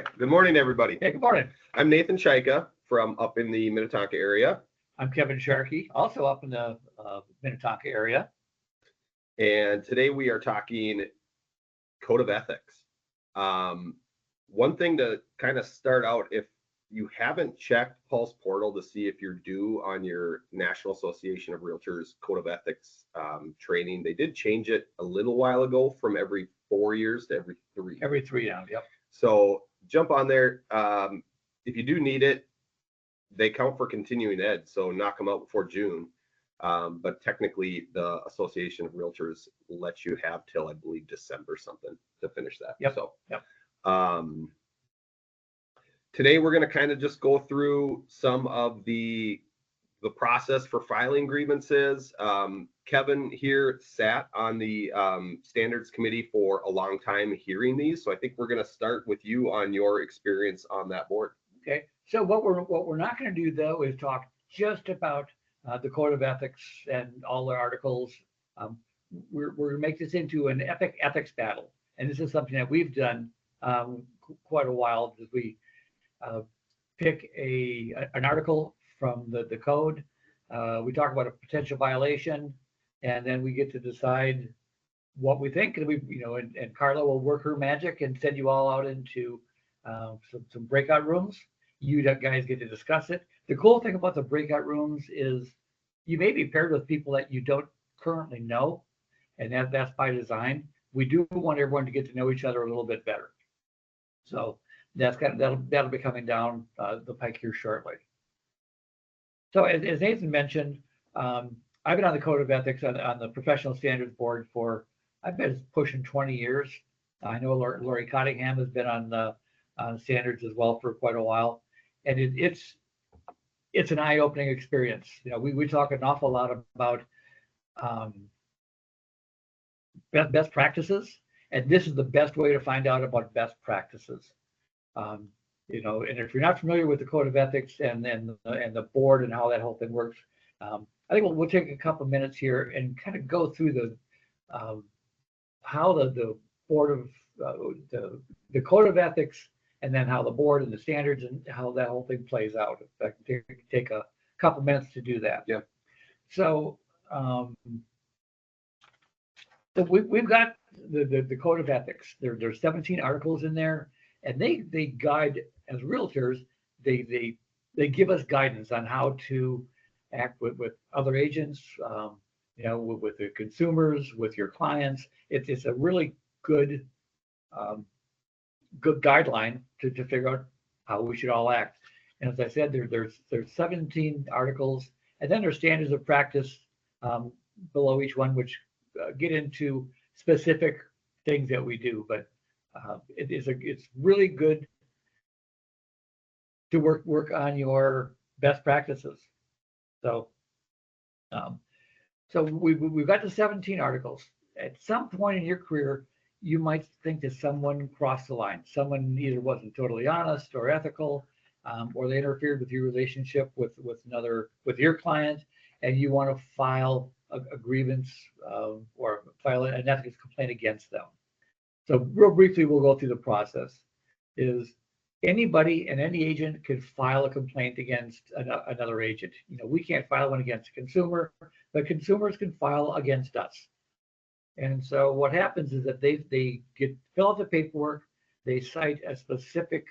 Good morning, everybody. Hey, good morning. I'm Nathan Shaika from up in the Minnetonka area. I'm Kevin Sharkey, also up in the Minnetonka area. And today we are talking code of ethics. One thing to kind of start out, if you haven't checked Pulse Portal to see if you're due on your National Association of Realtors Code of Ethics training, they did change it a little while ago from every 4 years to every 3. Every 3 now, yep. So jump on there. If you do need it, they count for continuing ed, so knock them out before June. But technically, the Association of Realtors lets you have till, I believe, December something to finish that. Yep. So, yep. Today we're going to kind of just go through some of the process for filing grievances. Kevin here sat on the standards committee for a long time hearing these, so I think we're going to start with you on your experience on that board. Okay. So what we're not going to do though is talk just about the Code of Ethics and all the articles. We're going to make this into an epic ethics battle, and this is something that we've done quite a while. As we pick an article from the code, we talk about a potential violation, and then we get to decide what we think. And and Carla will work her magic and send you all out into some breakout rooms. You guys get to discuss it. The cool thing about the breakout rooms is you may be paired with people that you don't currently know, and that's by design. We do want everyone to get to know each other a little bit better. So that'll be coming down the pike here shortly. So as Nathan mentioned, I've been on the Code of Ethics on the Professional Standards Board for, I've been pushing 20 years. I know Lori Cottingham has been on standards as well for quite a while, and it's an eye-opening experience. We talk an awful lot about best practices, and this is the best way to find out about best practices. And if you're not familiar with the Code of Ethics and the board and how that whole thing works, I think we'll take a couple of minutes here and kind of go through how the board of the Code of Ethics, and then how the board and the standards and how that whole thing plays out. If I can take a couple minutes to do that. Yeah. So, we've got the Code of Ethics. There's 17 articles in there, and they guide, as realtors, they give us guidance on how to act with other agents, with the consumers, with your clients. It's a really good guideline to figure out how we should all act. And as I said, there's 17 articles, and then there's standards of practice below each one, which get into specific things that we do. But it's really good to work on your best practices. So we've got the 17 articles. At some point in your career, you might think that someone crossed the line. Someone either wasn't totally honest or ethical, or they interfered with your relationship with your client, and you want to file a grievance or file an ethics complaint against them. So real briefly, we'll go through the process. Is anybody and any agent can file a complaint against another agent. We can't file one against a consumer, but consumers can file against us. And so what happens is that they fill out the paperwork, they cite a specific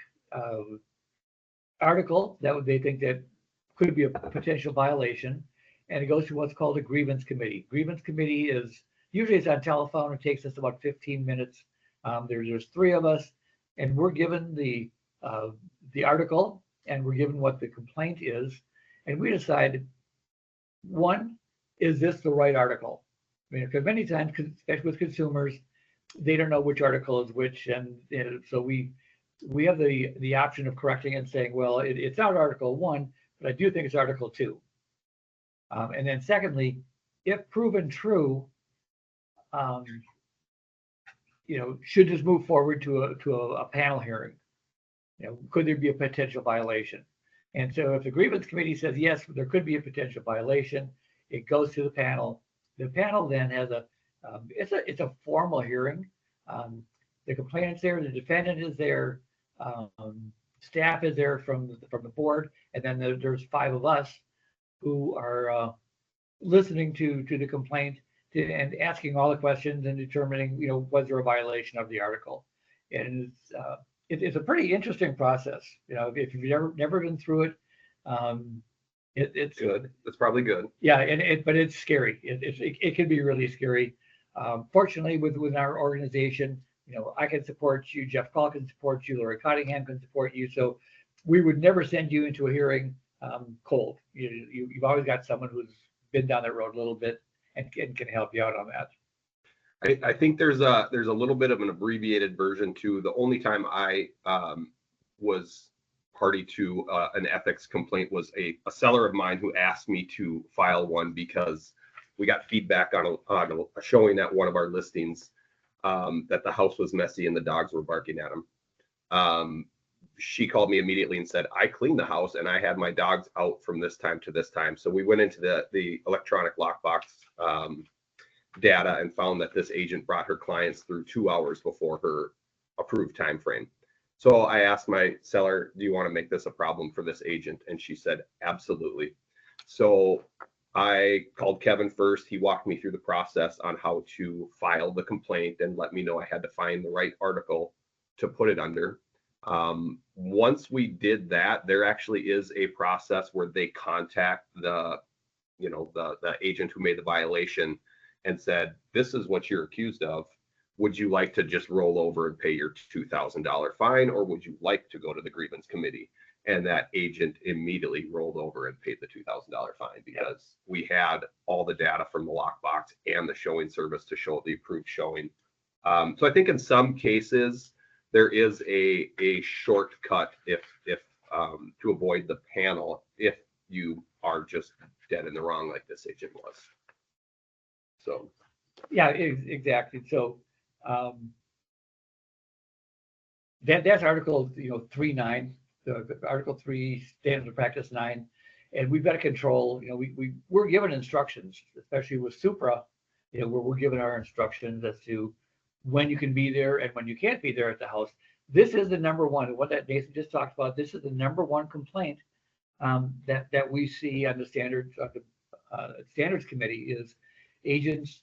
article that they think that could be a potential violation, and it goes to what's called a grievance committee. Grievance committee is usually it's on telephone. It takes us about 15 minutes. There's 3 of us, and we're given the article, and we're given what the complaint is, and we decide, one, is this the right article? Because many times, especially with consumers, they don't know which article is which, and so we have the option of correcting it and saying, well, it's not Article 1, but I do think it's Article 2. And then secondly, if proven true, should this move forward to a panel hearing? Could there be a potential violation? And so if the grievance committee says yes, there could be a potential violation, it goes to the panel. The panel then has it's a formal hearing. The complainant's there, the defendant is there, Staff is there from the board, and then there's 5 of us who are listening to the complaint and asking all the questions and determining, was there a violation of the article. And it's a pretty interesting process. If you've never been through it, it's good. It's probably good. Yeah, but it's scary. It can be really scary. Fortunately, with our organization, I can support you, Jeff Call can support you, Lori Cottingham can support you. So we would never send you into a hearing cold. You've always got someone who's been down that road a little bit and can help you out on that. I think there's a little bit of an abbreviated version too. The only time I was party to an ethics complaint was a seller of mine who asked me to file one because we got feedback on a showing at one of our listings that the house was messy and the dogs were barking at him. She called me immediately and said, I cleaned the house and I had my dogs out from this time to this time. So we went into the electronic lockbox data and found that this agent brought her clients through 2 hours before her approved time frame. So I asked my seller, do you want to make this a problem for this agent? And she said, absolutely. So I called Kevin first. He walked me through the process on how to file the complaint and let me know I had to find the right article to put it under. Once we did that, there actually is a process where they contact the agent who made the violation and said, this is what you're accused of. Would you like to just roll over and pay your $2,000 fine, or would you like to go to the grievance committee? And that agent immediately rolled over and paid the $2,000 fine because we had all the data from the lockbox and the showing service to show the approved showing. So I think in some cases there is a shortcut if to avoid the panel if you are just dead in the wrong like this agent was. So yeah, exactly. So that's Article 3.9, the Article 3 Standards of Practice 9, and we've got to control. We're given instructions, especially with Supra, where we're given our instructions as to when you can be there and when you can't be there at the house. This is the number one. What that Nathan just talked about. This is the number one complaint that we see on the standards of the standards committee is agents.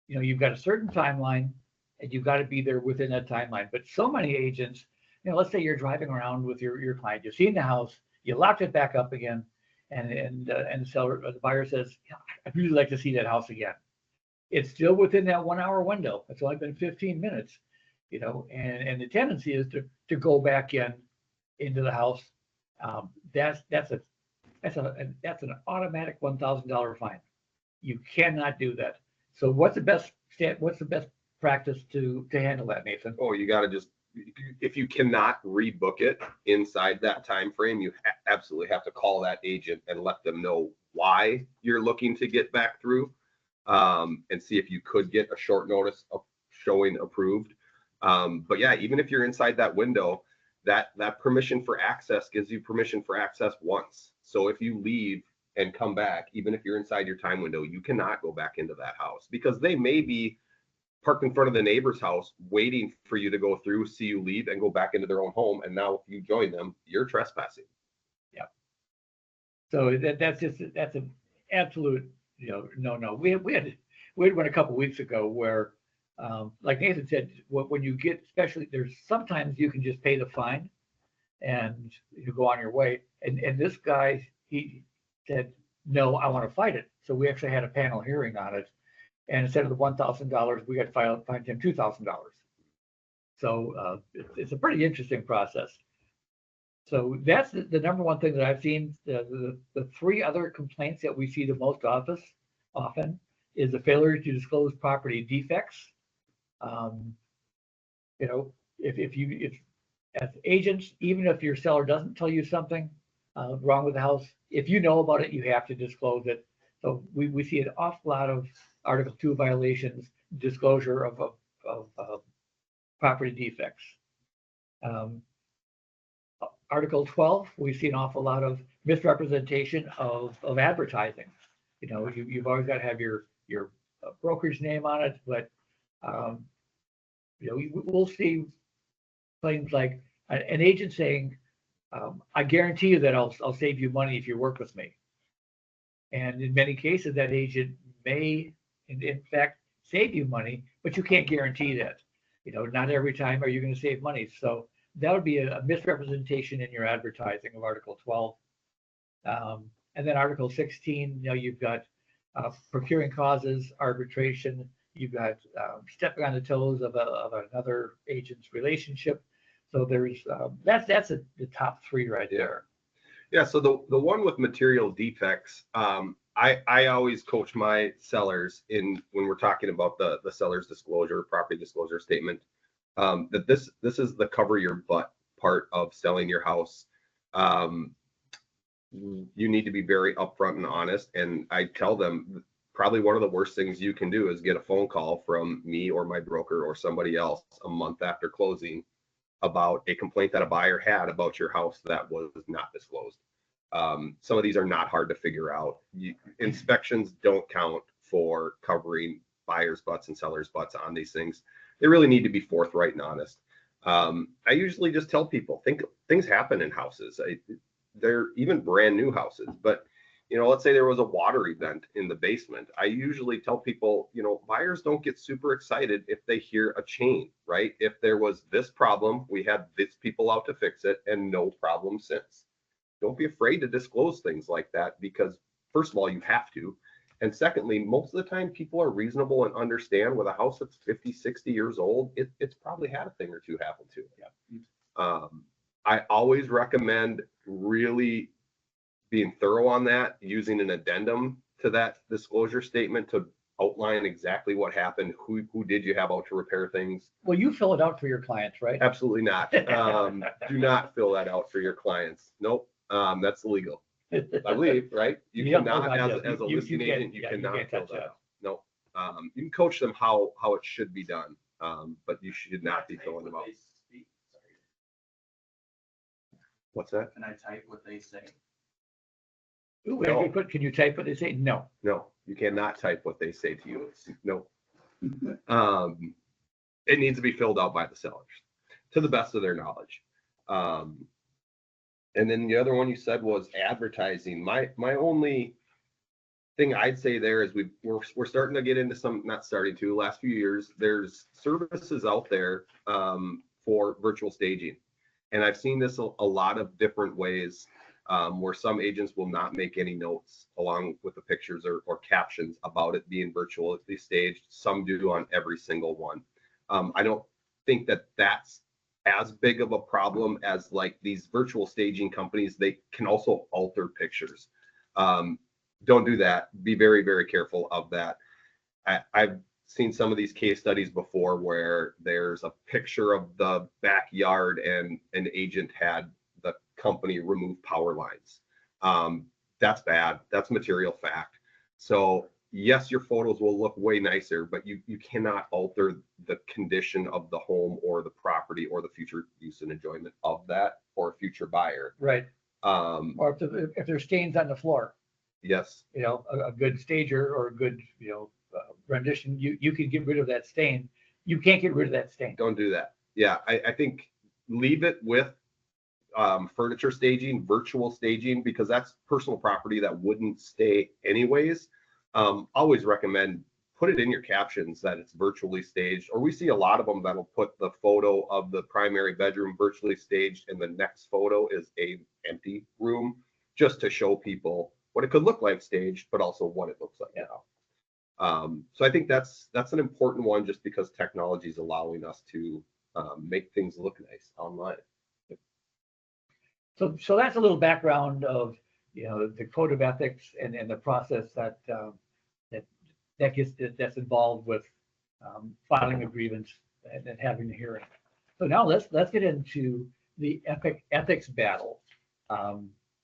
You've got a certain timeline and you've got to be there within that timeline. But so many agents, let's say you're driving around with your client, you've seen the house, you locked it back up again, and the seller, the buyer says, I'd really like to see that house again. It's still within that 1 hour window. It's only been 15 minutes, and the tendency is to go back into the house. That's an automatic $1,000 fine. You cannot do that. So what's the best practice to handle that, Nathan? Oh, you got to just, if you cannot rebook it inside that time frame, you absolutely have to call that agent and let them know why you're looking to get back through, and see if you could get a short notice of showing approved. But yeah, even if you're inside that window, that permission for access gives you permission for access once. So if you leave and come back, even if you're inside your time window, you cannot go back into that house because they may be parked in front of the neighbor's house waiting for you to go through, see you leave, and go back into their own home. And now if you join them, you're trespassing. Yeah. So that's an absolute no. We had one a couple of weeks ago where, like Nathan said, when you get, especially there's sometimes you can just pay the fine and you go on your way. And this guy, he said, no, I want to fight it. So we actually had a panel hearing on it. And instead of the $1,000, we got to fine him $2,000. So it's a pretty interesting process. So that's the number one thing that I've seen. The 3 other complaints that we see the most often is the failure to disclose property defects. If as agents, even if your seller doesn't tell you something wrong with the house, if you know about it, you have to disclose it. So we see an awful lot of Article 2 violations, disclosure of property defects. Article 12, we see an awful lot of misrepresentation of advertising. You've always got to have your broker's name on it, but we'll see claims like, an agent saying, I guarantee you that I'll save you money if you work with me. And in many cases, that agent may, in fact, save you money, but you can't guarantee that. Not every time are you going to save money. So that would be a misrepresentation in your advertising of Article 12. And then Article 16, you've got procuring causes, arbitration. You've got stepping on the toes of another agent's relationship. So there's that's the top three right there. Yeah. So the one with material defects, I always coach my sellers when we're talking about the seller's disclosure, property disclosure statement, that this is the cover your butt part of selling your house. You need to be very upfront and honest. And I tell them probably one of the worst things you can do is get a phone call from me or my broker or somebody else a month after closing about a complaint that a buyer had about your house that was not disclosed. Some of these are not hard to figure out. Inspections don't count for covering buyers' butts and sellers' butts on these things. They really need to be forthright and honest. I usually just tell people, things happen in houses. They're even brand new houses, but let's say there was a water event in the basement. I usually tell people, buyers don't get super excited if they hear a chain, right? If there was this problem, we had these people out to fix it and no problem since. Don't be afraid to disclose things like that because first of all, you have to. And secondly, most of the time people are reasonable and understand with a house that's 50, 60 years old, it's probably had a thing or two happen to it. Yeah. I always recommend really being thorough on that, using an addendum to that disclosure statement to outline exactly what happened, who did you have out to repair things. Well, you fill it out for your clients, right? Absolutely not. Do not fill that out for your clients. Nope. That's illegal. I believe, right? You cannot, as a listing agent, you cannot fill that out. No. You can coach them how it should be done, but you should not be filling them out. What's that? Can I type what they say? Ooh, no. Can you type what they say? No. No, you cannot type what they say to you. No. It needs to be filled out by the sellers to the best of their knowledge. And then the other one you said was advertising. My only thing I'd say there is we're starting to get into some, not starting to, last few years, there's services out there for virtual staging. And I've seen this a lot of different ways where some agents will not make any notes along with the pictures or captions about it being virtually staged. Some do on every single one. I don't think that that's as big of a problem as like these virtual staging companies. They can also alter pictures. Don't do that. Be very, very careful of that. I've seen some of these case studies before where there's a picture of the backyard and an agent had the company remove power lines. That's bad. That's material fact. So yes, your photos will look way nicer, but you cannot alter the condition of the home or the property or the future use and enjoyment of that for a future buyer. Right. Or if there's stains on the floor. Yes. A good stager or a good, rendition, you can get rid of that stain. You can't get rid of that stain. Don't do that. Yeah, I think leave it with furniture staging, virtual staging, because that's personal property that wouldn't stay anyways. Always recommend put it in your captions that it's virtually staged, or we see a lot of them that'll put the photo of the primary bedroom virtually staged and the next photo is a empty room, just to show people what it could look like staged, but also what it looks like now. So I think that's an important one, just because technology is allowing us to make things look nice online. So that's a little background of the code of ethics and the process that's involved with filing a grievance and having a hearing. So now let's get into the ethics battle.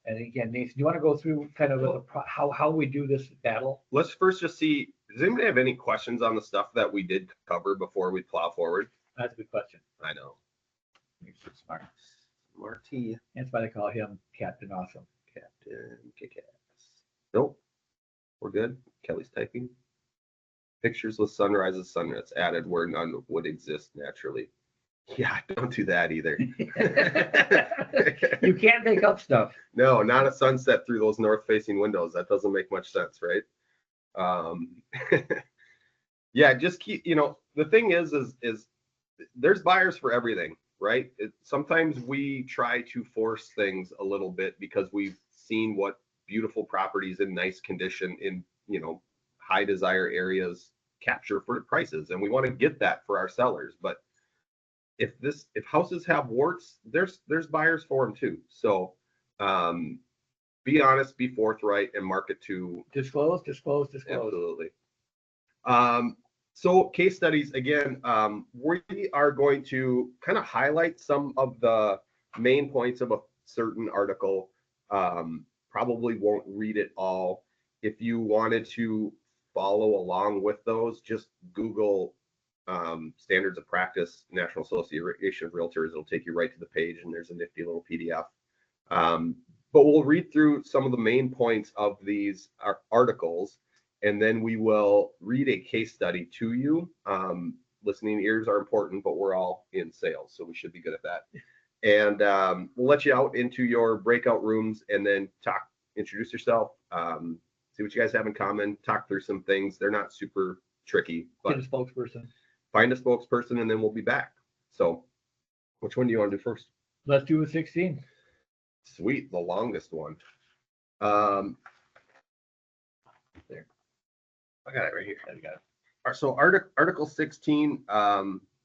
And again, Nathan, do you want to go through kind of how we do this battle? Let's first just see, does anybody have any questions on the stuff that we did cover before we plow forward? That's a good question. I know. You're so smart. Marty. That's why they call him Captain Awesome. Captain Kick-Ass. Nope. We're good. Kelly's typing. Pictures with sunrises, sunsets added where none would exist naturally. Yeah, don't do that either. You can't make up stuff. No, not a sunset through those north-facing windows. That doesn't make much sense, right? Yeah, just keep, the thing is there's buyers for everything, right? Sometimes we try to force things a little bit because we've seen what beautiful properties in nice condition in, high desire areas capture for prices, and we want to get that for our sellers. But if houses have warts, there's buyers for them too. So be honest, be forthright, and market to Disclose. absolutely. So case studies, again, we are going to kind of highlight some of the main points of a certain article. Probably won't read it all. If you wanted to follow along with those, just Google standards of practice, National Association of Realtors. It'll take you right to the page, and there's a nifty little PDF. But we'll read through some of the main points of these articles, and then we will read a case study to you. Listening ears are important, but we're all in sales, so we should be good at that. And we'll let you out into your breakout rooms and then introduce yourself, see what you guys have in common, talk through some things. They're not super tricky, but Get a spokesperson. Find a spokesperson, and then we'll be back. So which one do you want to do first? Let's do a 16. Sweet, the longest one. There. I got it right here. I got it. All right, so Article 16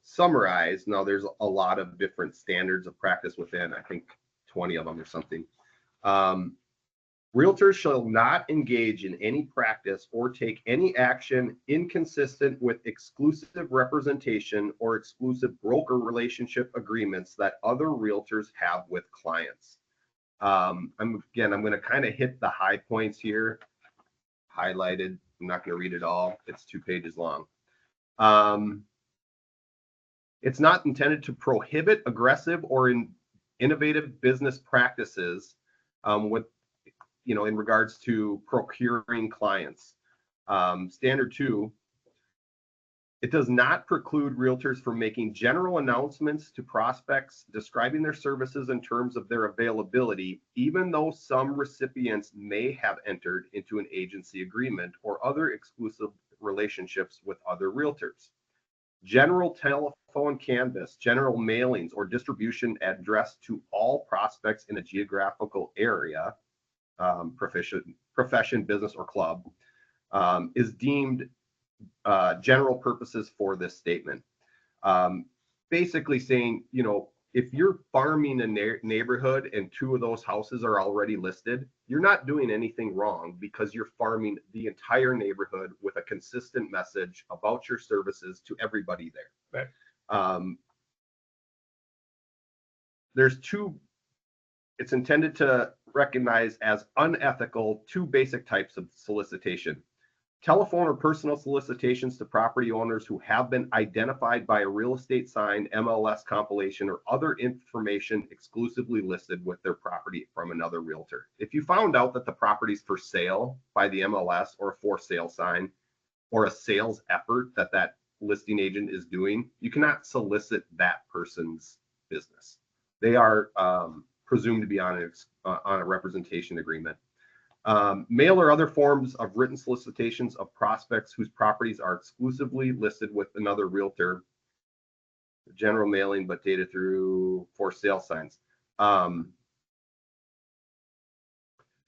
summarized. Now there's a lot of different standards of practice within, I think 20 of them or something. Realtors shall not engage in any practice or take any action inconsistent with exclusive representation or exclusive broker relationship agreements that other realtors have with clients. I'm going to kind of hit the high points here, highlighted. I'm not going to read it all. It's 2 pages long. It's not intended to prohibit aggressive or innovative business practices in regards to procuring clients. Standard 2, it does not preclude realtors from making general announcements to prospects describing their services in terms of their availability, even though some recipients may have entered into an agency agreement or other exclusive relationships with other realtors. General telephone canvass, general mailings, or distribution addressed to all prospects in a geographical area, profession, business, or club, is deemed general purposes for this statement. Basically saying, if you're farming a neighborhood and 2 of those houses are already listed, you're not doing anything wrong because you're farming the entire neighborhood with a consistent message about your services to everybody there. Right. There's 2, it's intended to recognize as unethical 2 basic types of solicitation. Telephone or personal solicitations to property owners who have been identified by a real estate sign, MLS compilation, or other information exclusively listed with their property from another realtor. If you found out that the property's for sale by the MLS or a for sale sign or a sales effort that listing agent is doing, you cannot solicit that person's business. They are presumed to be on a representation agreement. Mail or other forms of written solicitations of prospects whose properties are exclusively listed with another realtor. General mailing, but dated through for sale signs.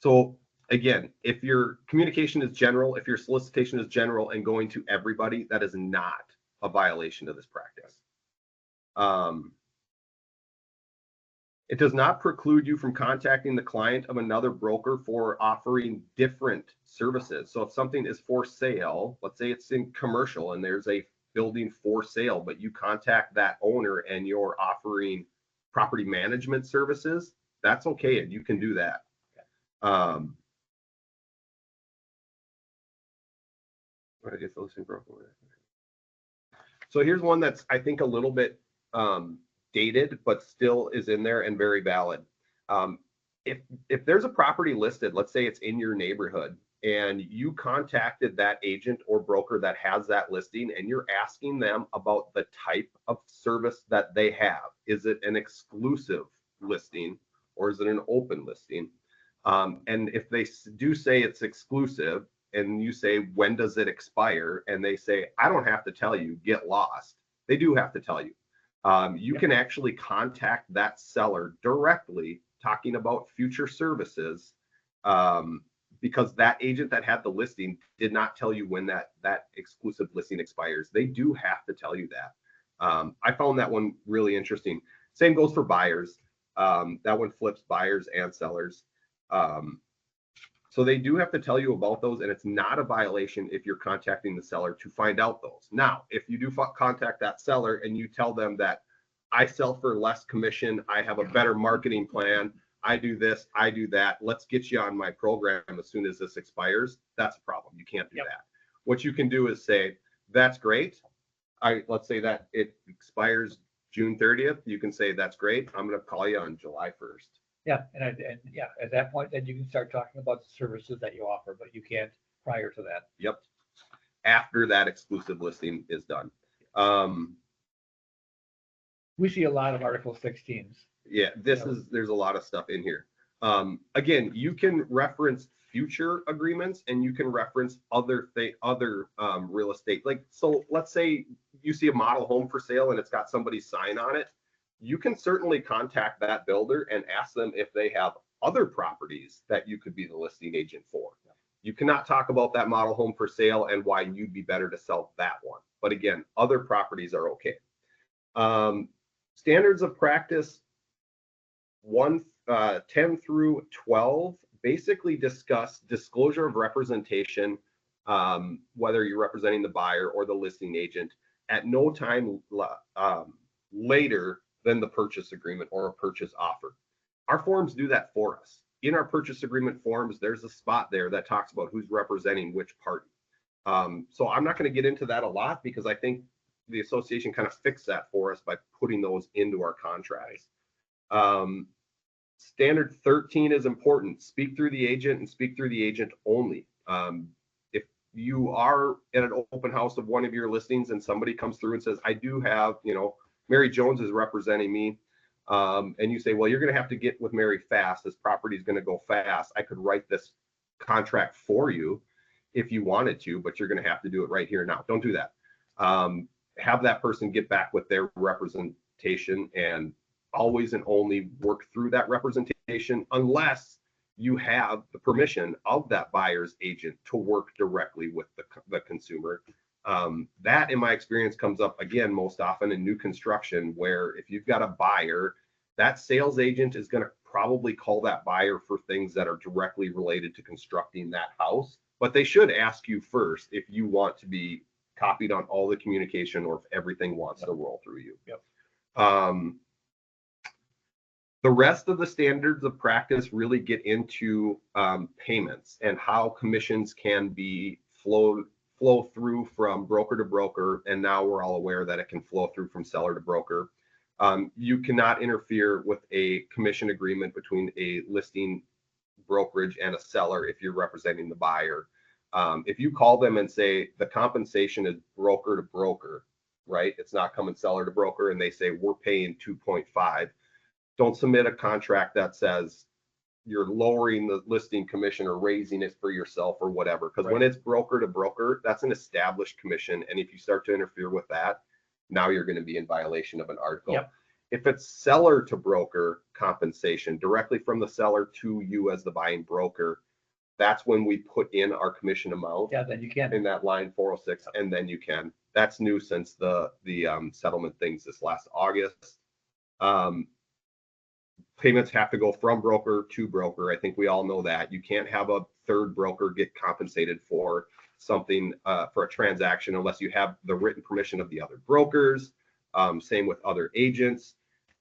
So again, if your communication is general, if your solicitation is general and going to everybody, that is not a violation of this practice. It does not preclude you from contacting the client of another broker for offering different services. So if something is for sale, let's say it's in commercial and there's a building for sale, but you contact that owner and you're offering property management services, that's okay, and you can do that. So here's one that's, I think, a little bit dated, but still is in there and very valid. If there's a property listed, let's say it's in your neighborhood, and you contacted that agent or broker that has that listing, and you're asking them about the type of service that they have. Is it an exclusive listing or is it an open listing? And if they do say it's exclusive, and you say, when does it expire? And they say, I don't have to tell you, get lost. They do have to tell you. You can actually contact that seller directly talking about future services, because that agent that had the listing did not tell you when that exclusive listing expires. They do have to tell you that. I found that one really interesting. Same goes for buyers. That one flips buyers and sellers. So they do have to tell you about those, and it's not a violation if you're contacting the seller to find out those. Now, if you do contact that seller and you tell them that I sell for less commission, I have a better marketing plan, I do this, I do that, let's get you on my program as soon as this expires, that's a problem. You can't do that. What you can do is say, that's great. Let's say that it expires June 30th. You can say, that's great. I'm going to call you on July 1st. Yeah, and at that point, then you can start talking about the services that you offer, but you can't prior to that. Yep. After that exclusive listing is done. We see a lot of Article 16s. Yeah, there's a lot of stuff in here. Again, you can reference future agreements, and you can reference other real estate. Like, so let's say you see a model home for sale and it's got somebody's sign on it. You can certainly contact that builder and ask them if they have other properties that you could be the listing agent for. You cannot talk about that model home for sale and why you'd be better to sell that one. But again, other properties are okay. Standards of practice 10 through 12 basically discuss disclosure of representation, whether you're representing the buyer or the listing agent, at no time later than the purchase agreement or a purchase offer. Our forms do that for us. In our purchase agreement forms, there's a spot there that talks about who's representing which party. So I'm not going to get into that a lot, because I think the association kind of fixed that for us by putting those into our contracts. Standard 13 is important. Speak through the agent and speak through the agent only. If you are at an open house of one of your listings and somebody comes through and says, I do have, Mary Jones is representing me, and you say, well, you're going to have to get with Mary fast. This property is going to go fast. I could write this contract for you if you wanted to, but you're going to have to do it right here now. Don't do that. Have that person get back with their representation, and always and only work through that representation unless you have the permission of that buyer's agent to work directly with the consumer. That, in my experience, comes up again most often in new construction, where if you've got a buyer, that sales agent is going to probably call that buyer for things that are directly related to constructing that house. But they should ask you first if you want to be copied on all the communication, or if everything wants to roll through you. The rest of the standards of practice really get into payments and how commissions can be flow through from broker to broker, and now we're all aware that it can flow through from seller to broker. You cannot interfere with a commission agreement between a listing brokerage and a seller if you're representing the buyer. If you call them and say the compensation is broker to broker, right? It's not coming seller to broker, and they say we're paying 2.5. Don't submit a contract that says you're lowering the listing commission or raising it for yourself or whatever. Because when it's broker to broker, that's an established commission. And if you start to interfere with that, now you're going to be in violation of an article. If it's seller to broker compensation directly from the seller to you as the buying broker, that's when we put in our commission amount. Then you can. In that line 406, and then you can. That's new since the settlement things this last August. Payments have to go from broker to broker. I think we all know that. You can't have a third broker get compensated for something, for a transaction, unless you have the written permission of the other brokers. Same with other agents.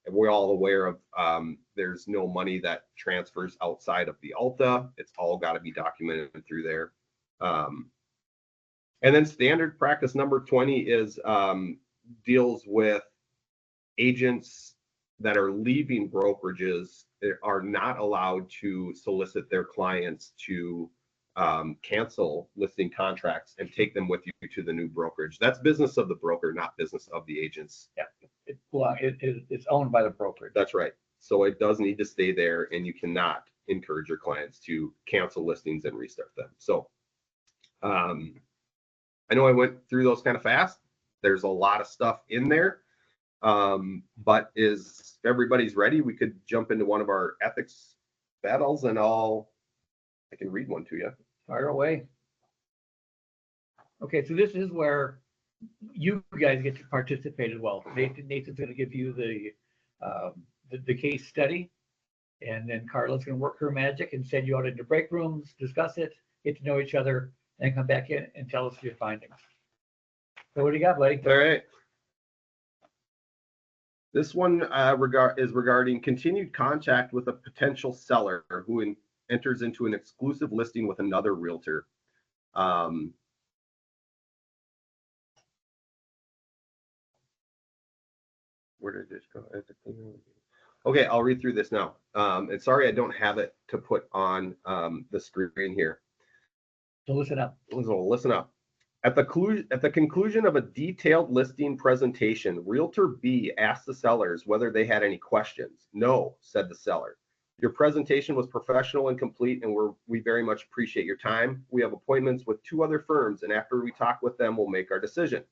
And we're all aware of there's no money that transfers outside of the ALTA. It's all got to be documented through there. And then standard practice number 20 is deals with agents that are leaving brokerages are not allowed to solicit their clients to cancel listing contracts and take them with you to the new brokerage. That's business of the broker, not business of the agents. Yeah, it's owned by the brokerage. That's right. So it does need to stay there, and you cannot encourage your clients to cancel listings and restart them. So I know I went through those kind of fast. There's a lot of stuff in there. But if everybody's ready, we could jump into one of our ethics battles, and I can read one to you. Fire away. Okay, so this is where you guys get to participate as well. Nathan's going to give you the case study, and then Carla's going to work her magic and send you out into break rooms, discuss it, get to know each other, and come back in and tell us your findings. So what do you got, buddy? All right. This one is regarding continued contact with a potential seller who enters into an exclusive listing with another realtor. Where did this go? Okay, I'll read through this now. And sorry, I don't have it to put on the screen here. So listen up. Listen up. At the conclusion of a detailed listing presentation, Realtor B asked the sellers whether they had any questions. No, said the seller. Your presentation was professional and complete, and we very much appreciate your time. We have appointments with 2 other firms, and after we talk with them, we'll make our decision.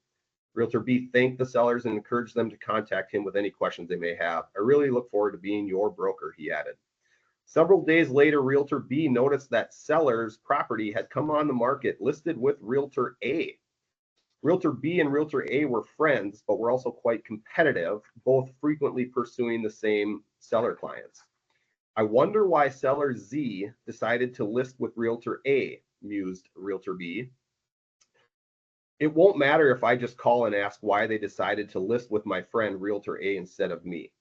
Realtor B thanked the sellers and encouraged them to contact him with any questions they may have. I really look forward to being your broker, he added. Several days later, Realtor B noticed that seller's property had come on the market listed with Realtor A. Realtor B and Realtor A were friends, but were also quite competitive, both frequently pursuing the same seller clients. I wonder why seller Z decided to list with Realtor A, mused Realtor B. It won't matter if I just call and ask why they decided to list with my friend Realtor A instead of me.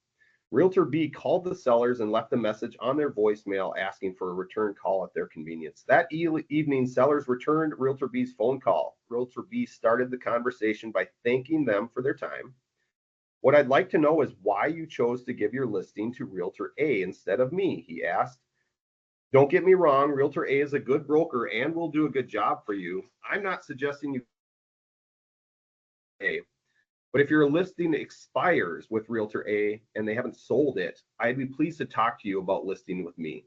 Realtor B called the sellers and left a message on their voicemail asking for a return call at their convenience. That evening, sellers returned Realtor B's phone call. Realtor B started the conversation by thanking them for their time. What I'd like to know is why you chose to give your listing to Realtor A instead of me, he asked. Don't get me wrong, Realtor A is a good broker and will do a good job for you. I'm not suggesting you A. But if your listing expires with Realtor A and they haven't sold it, I'd be pleased to talk to you about listing with me.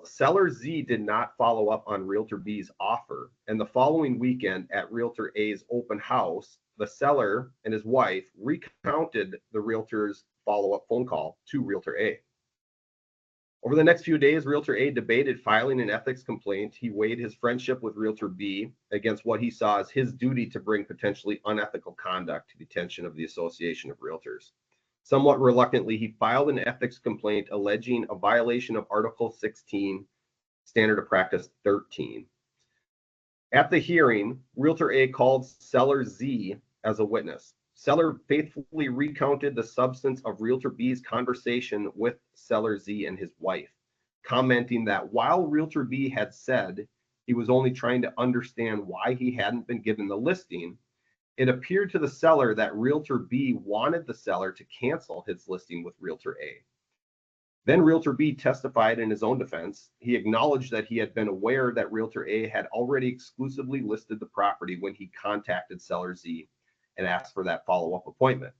Seller Z did not follow up on Realtor B's offer, and the following weekend at Realtor A's open house, the seller and his wife recounted the realtor's follow-up phone call to Realtor A. Over the next few days, Realtor A debated filing an ethics complaint. He weighed his friendship with Realtor B against what he saw as his duty to bring potentially unethical conduct to the attention of the Association of Realtors. Somewhat reluctantly, he filed an ethics complaint alleging a violation of Article 16, Standard of Practice 13. At the hearing, Realtor A called Seller Z as a witness. Seller faithfully recounted the substance of Realtor B's conversation with Seller Z and his wife, commenting that while Realtor B had said he was only trying to understand why he hadn't been given the listing, it appeared to the seller that Realtor B wanted the seller to cancel his listing with Realtor A. Then Realtor B testified in his own defense. He acknowledged that he had been aware that Realtor A had already exclusively listed the property when he contacted Seller Z and asked for that follow-up appointment.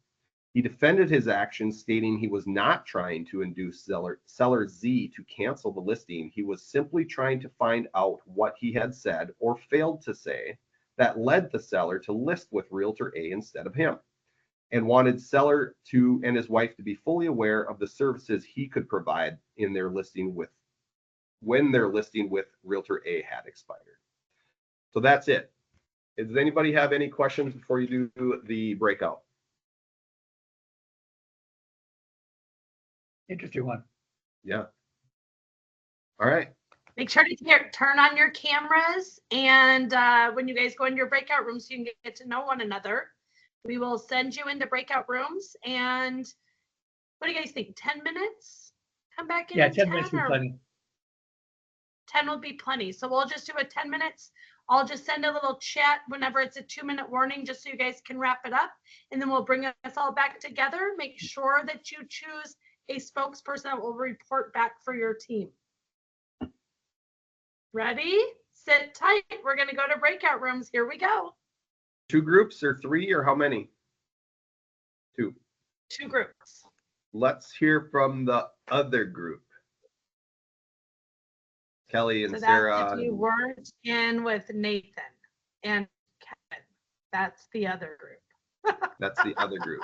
He defended his actions, stating he was not trying to induce Seller Z to cancel the listing. He was simply trying to find out what he had said or failed to say that led the seller to list with Realtor A instead of him, and wanted seller and his wife to be fully aware of the services he could provide in their listing when their listing with Realtor A had expired. So that's it. Does anybody have any questions before you do the breakout? Interesting one. Yeah. All right. Make sure to turn on your cameras, and when you guys go into your breakout rooms, so you can get to know one another. We will send you into breakout rooms, and what do you guys think? 10 minutes? Come back in. Yeah, 10 minutes would be plenty. 10 will be plenty. So we'll just do a 10 minutes. I'll just send a little chat whenever it's a 2-minute warning, just so you guys can wrap it up. And then we'll bring us all back together. Make sure that you choose a spokesperson that will report back for your team. Ready? Sit tight. We're going to go to breakout rooms. Here we go. 2 groups or 3 or how many? 2. 2 groups. Let's hear from the other group. Kelly and So Sarah. that's if you weren't in with Nathan and Kevin. That's the other group. That's the other group.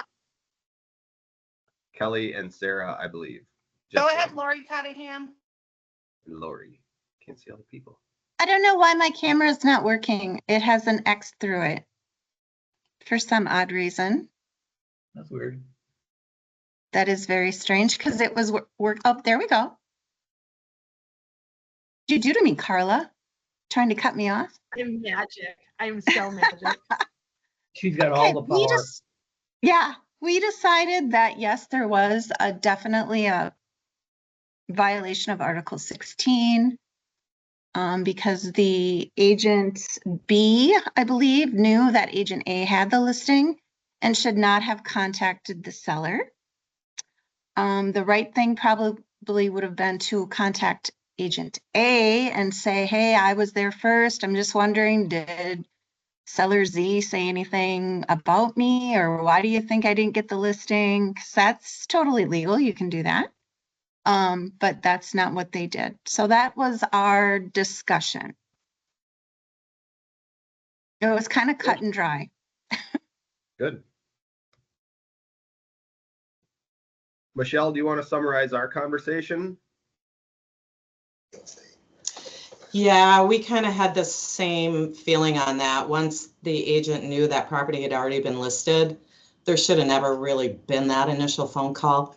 Kelly and Sarah, I believe. Go ahead, Lori Cottingham. Lori. Can't see all the people. I don't know why my camera is not working. It has an X through it for some odd reason. That's weird. That is very strange because it was work. Oh, there we go. What did you do to me, Carla? Trying to cut me off? I'm magic. I'm so magic. She's got all the power. We decided that yes, there was definitely a violation of Article 16 because the agent B, I believe, knew that agent A had the listing and should not have contacted the seller. The right thing probably would have been to contact agent A and say, hey, I was there first. I'm just wondering, did seller Z say anything about me, or why do you think I didn't get the listing? Because that's totally legal. You can do that. But that's not what they did. So that was our discussion. It was kind of cut and dry. Good. Michelle, do you want to summarize our conversation? Yeah, we kind of had the same feeling on that. Once the agent knew that property had already been listed, there should have never really been that initial phone call.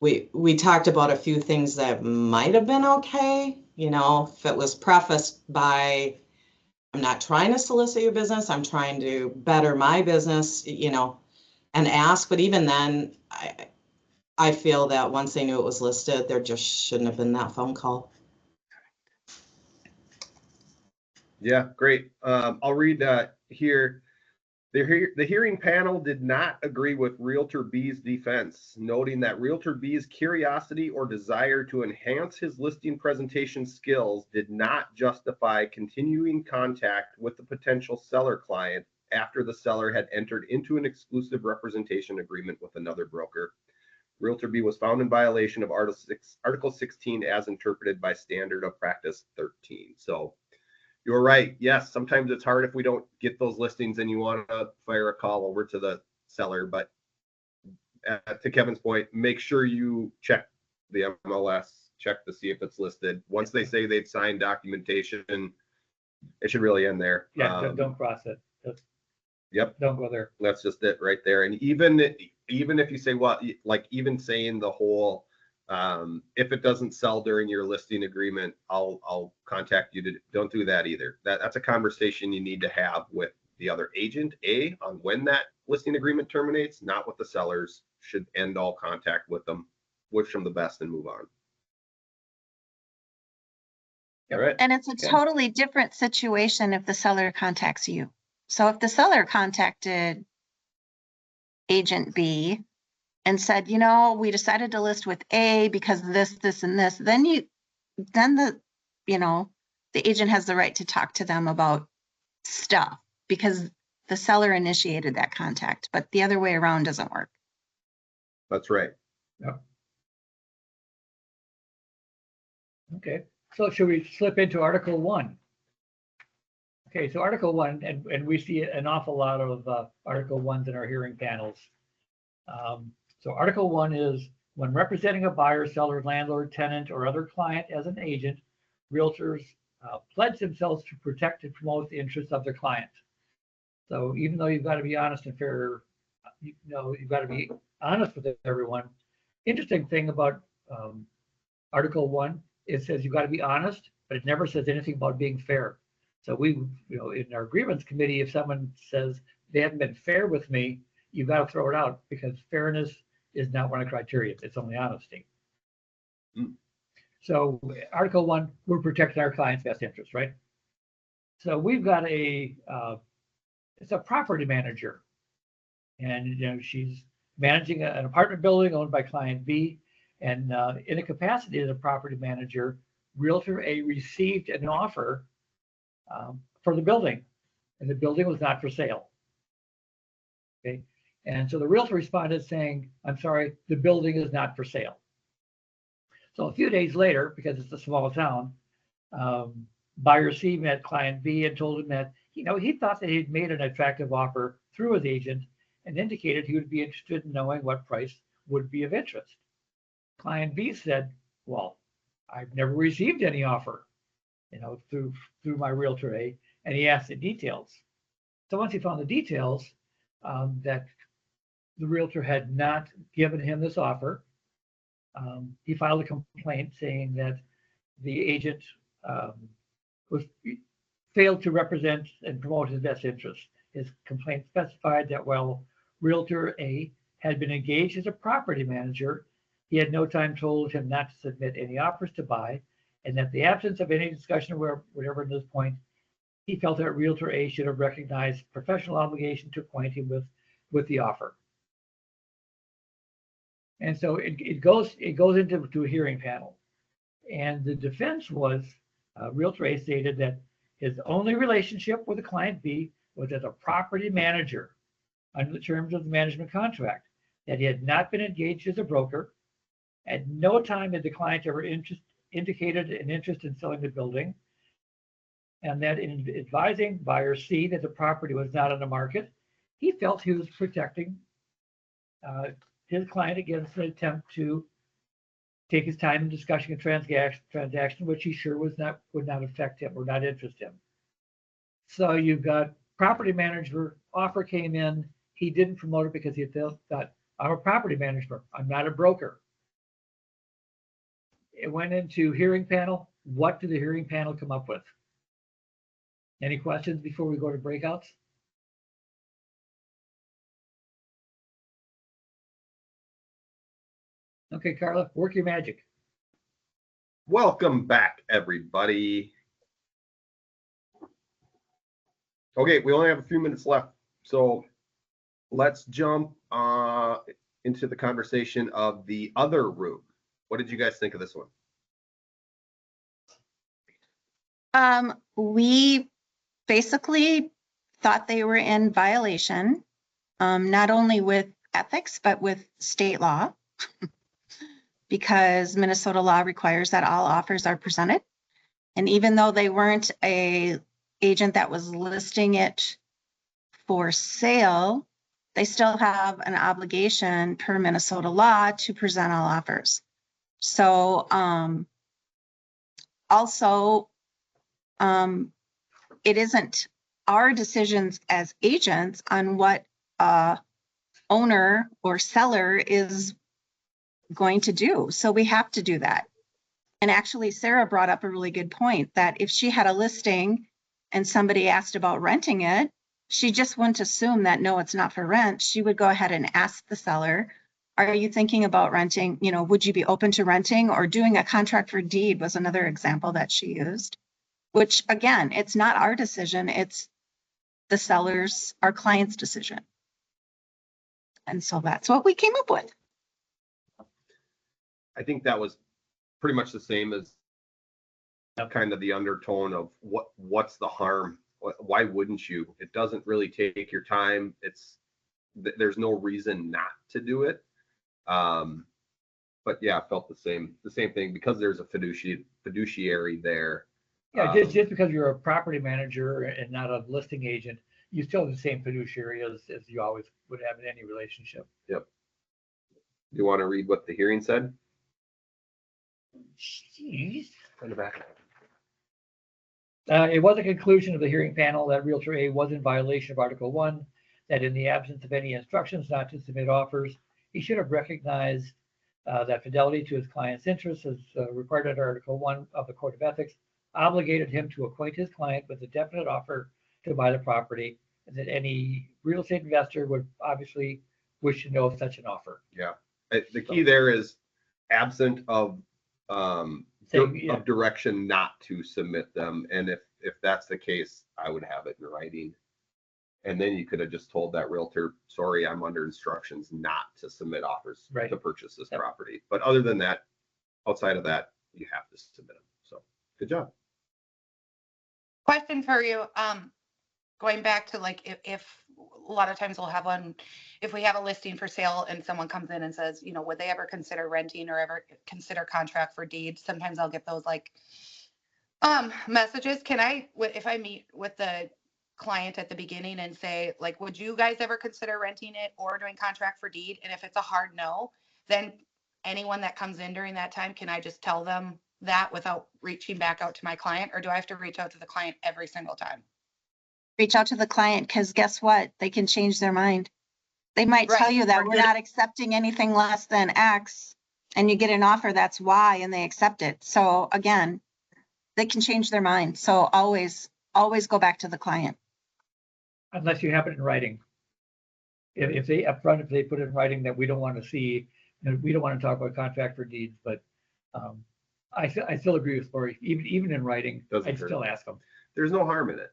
We talked about a few things that might have been okay, you know, if it was prefaced by, I'm not trying to solicit your business, I'm trying to better my business, you know, and ask. But even then, I feel that once they knew it was listed, there just shouldn't have been that phone call. Yeah, great. I'll read here. The hearing panel did not agree with Realtor B's defense, noting that Realtor B's curiosity or desire to enhance his listing presentation skills did not justify continuing contact with the potential seller client after the seller had entered into an exclusive representation agreement with another broker. Realtor B was found in violation of Article 16 as interpreted by Standard of Practice 13. So you're right. Yes, sometimes it's hard if we don't get those listings and you want to fire a call over to the seller. But to Kevin's point, make sure you check the MLS, check to see if it's listed. Once they say they've signed documentation, it should really end there. Yeah, don't cross it. Yep. Don't go there. That's just it right there. And even if you say, well, like even saying the whole, if it doesn't sell during your listing agreement, I'll contact you to, don't do that either. That's a conversation you need to have with the other agent A on when that listing agreement terminates, not with the sellers. Should end all contact with them, wish them the best and move on. All right. And it's a totally different situation if the seller contacts you. So if the seller contacted agent B and said, you know, we decided to list with A because this, and this, then the agent has the right to talk to them about stuff because the seller initiated that contact, but the other way around doesn't work. That's right. Yep. Okay, so should we slip into Article 1? Okay, so Article 1, and we see an awful lot of Article 1s in our hearing panels. So Article 1 is when representing a buyer, seller, landlord, tenant, or other client as an agent, realtors pledge themselves to protect and promote the interests of their client. So even though you've got to be honest and fair, you've got to be honest with everyone. Interesting thing about Article 1, it says you've got to be honest, but it never says anything about being fair. So in our grievance committee, if someone says they haven't been fair with me, you've got to throw it out because fairness is not one of the criteria. It's only honesty. Mm. So Article 1, we're protecting our client's best interest, right? So we've got it's a property manager, and she's managing an apartment building owned by client B, and in a capacity as a property manager, Realtor A received an offer for the building, and the building was not for sale. Okay, and so the realtor responded saying, "I'm sorry, the building is not for sale." So a few days later, because it's a small town, buyer C met client B and told him that he thought that he'd made an attractive offer through his agent and indicated he would be interested in knowing what price would be of interest. Client B said, "Well, I've never received any offer, through my realtor A," and he asked the details. So once he found the details, that the realtor had not given him this offer, he filed a complaint saying that the agent failed to represent and promote his best interest. His complaint specified that while Realtor A had been engaged as a property manager, he had no time told him not to submit any offers to buy, and that the absence of any discussion or whatever at this point, he felt that Realtor A should have recognized professional obligation to acquaint him with the offer. And so it goes into a hearing panel. And the defense was, Realtor A stated that his only relationship with the client B was as a property manager under the terms of the management contract, that he had not been engaged as a broker. At no time had the client ever indicated an interest in selling the building, and that in advising buyer C that the property was not on the market, he felt he was protecting his client against an attempt to take his time in discussing a transaction which he sure would not affect him or not interest him. So you've got property manager offer came in. He didn't promote it because he thought, I'm a property manager. I'm not a broker. It went into hearing panel. What did the hearing panel come up with? Any questions before we go to breakouts? Okay, Carla, work your magic. Welcome back, everybody. Okay, we only have a few minutes left, so let's jump into the conversation of the other room. What did you guys think of this one? We basically thought they were in violation, not only with ethics, but with state law, because Minnesota law requires that all offers are presented. And even though they weren't an agent that was listing it for sale, they still have an obligation per Minnesota law to present all offers. So also, it isn't our decisions as agents on what owner or seller is going to do. So we have to do that. And actually, Sarah brought up a really good point that if she had a listing and somebody asked about renting it, she just wouldn't assume that, no, it's not for rent. She would go ahead and ask the seller, are you thinking about renting? Would you be open to renting? Or doing a contract for deed was another example that she used, which again, it's not our decision. It's the seller's, our client's decision. And so that's what we came up with. I think that was pretty much the same as kind of the undertone of what's the harm? Why wouldn't you? It doesn't really take your time. There's no reason not to do it. But yeah, I felt the same thing because there's a fiduciary there. Yeah, just because you're a property manager and not a listing agent, you still have the same fiduciary as you always would have in any relationship. Yep. Do you want to read what the hearing said? Jeez. In the back. It was a conclusion of the hearing panel that Realtor A was in violation of Article 1, that in the absence of any instructions not to submit offers, he should have recognized that fidelity to his client's interests as required under Article 1 of the Code of Ethics obligated him to acquaint his client with a definite offer to buy the property, and that any real estate investor would obviously wish to know of such an offer. Yeah. The key there is absent of of direction not to submit them. And if that's the case, I would have it in writing. And then you could have just told that realtor, sorry, I'm under instructions not to submit offers to purchase this property. But other than that, outside of that, you have to submit them. So Good job. Question for you. Going back to like if a lot of times we'll have one, if we have a listing for sale and someone comes in and says, you know, would they ever consider renting or ever consider contract for deeds? Sometimes I'll get those like messages. Can I, if I meet with the client at the beginning and say, like, would you guys ever consider renting it or doing contract for deed? And if it's a hard no, then anyone that comes in during that time, can I just tell them that without reaching back out to my client, or do I have to reach out to the client every single time? Reach out to the client, because guess what? They can change their mind. They might tell Right. you that Or we're did- not accepting anything less than X, and you get an offer that's Y, and they accept it. So again, they can change their mind. So always go back to the client. Unless you have it in writing. If they upfront, if they put it in writing that we don't want to see, we don't want to talk about contract for deeds, but I still agree with Lori. Even in writing, Doesn't I'd hurt. still ask them. There's no harm in it.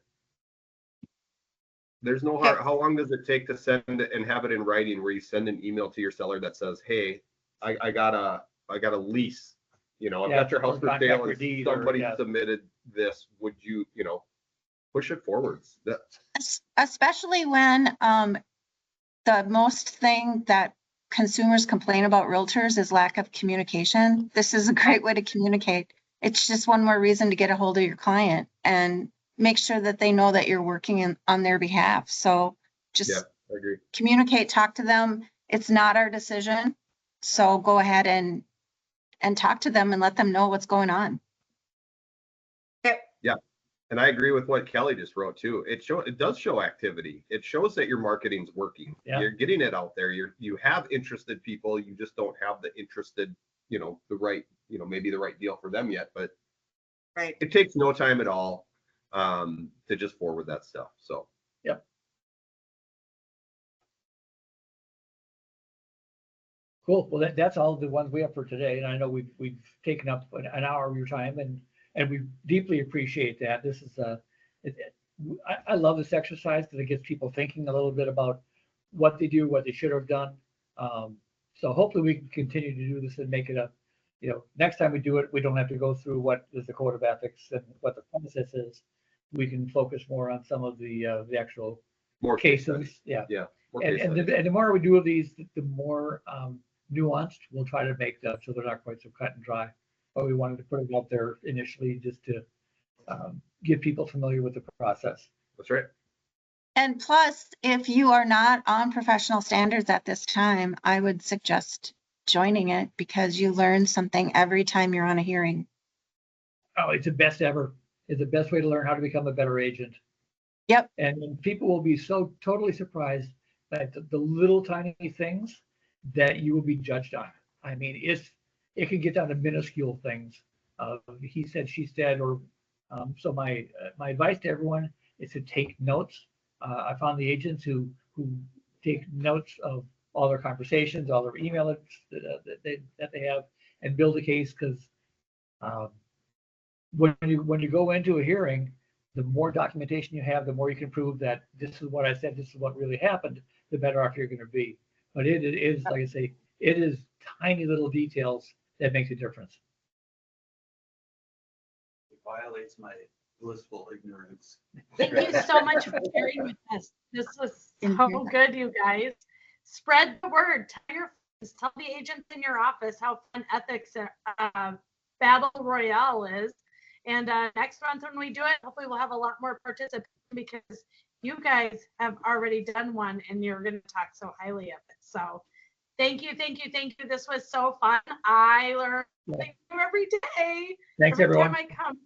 There's no Okay. harm. How long does it take to send and have it in writing where you send an email to your seller that says, hey, I got a lease, you know, I've Yeah, got your house or for contract sale for and deed, or, somebody yeah. submitted this, would you, you know, push it forwards? Especially when the most thing that consumers complain about realtors is lack of communication. This is a great way to communicate. It's just one more reason to get a hold of your client and make sure that they know that you're working on their behalf. So just Yeah, I agree. communicate, talk to them. It's not our decision. So go ahead and talk to them and let them know what's going on. And I agree with what Kelly just wrote too. It does show activity. It shows that your marketing's working. Yeah. You're getting it out there. You have interested people. You just don't have the interested, you know, the right, you know, maybe the right deal for them yet. But Right. it takes no time at all to just forward that stuff. So. Yep. Cool. Well, that's all the ones we have for today. And I know we've taken up an hour of your time, and we deeply appreciate that. This is I love this exercise because it gets people thinking a little bit about what they do, what they should have done. So hopefully we can continue to do this and make it next time we do it, we don't have to go through what is the code of ethics and what the process is. We can focus more on some of the actual More cases. Yeah. More And, case and, studies. the, and the more we do of these, the more nuanced we'll try to make them, so they're not quite so cut and dry. But we wanted to put it out there initially just to get people familiar with the process. That's right. And plus, if you are not on professional standards at this time, I would suggest joining it, because you learn something every time you're on a hearing. Oh, it's the best ever. It's the best way to learn how to become a better agent. Yep. And people will be so totally surprised at the little tiny things that you will be judged on. I mean, it can get down to minuscule things. He said, she said, or so my advice to everyone is to take notes. I found the agents who take notes of all their conversations, all their emails that they have, and build a case, because when you go into a hearing, the more documentation you have, the more you can prove that this is what I said, this is what really happened, the better off you're going to be. But it is, like I say, it is tiny little details that make the difference. It violates my blissful ignorance. Thank you so much for sharing with us. This was so good, you guys. Spread the word. Tell your friends, tell the agents in your office how fun ethics Battle Royale is. And next month when we do it, hopefully we'll have a lot more participants, because you guys have already done one and you're going to talk so highly of it. So thank you. This was so fun. I learn something new every day. Thanks, every everyone. time I come.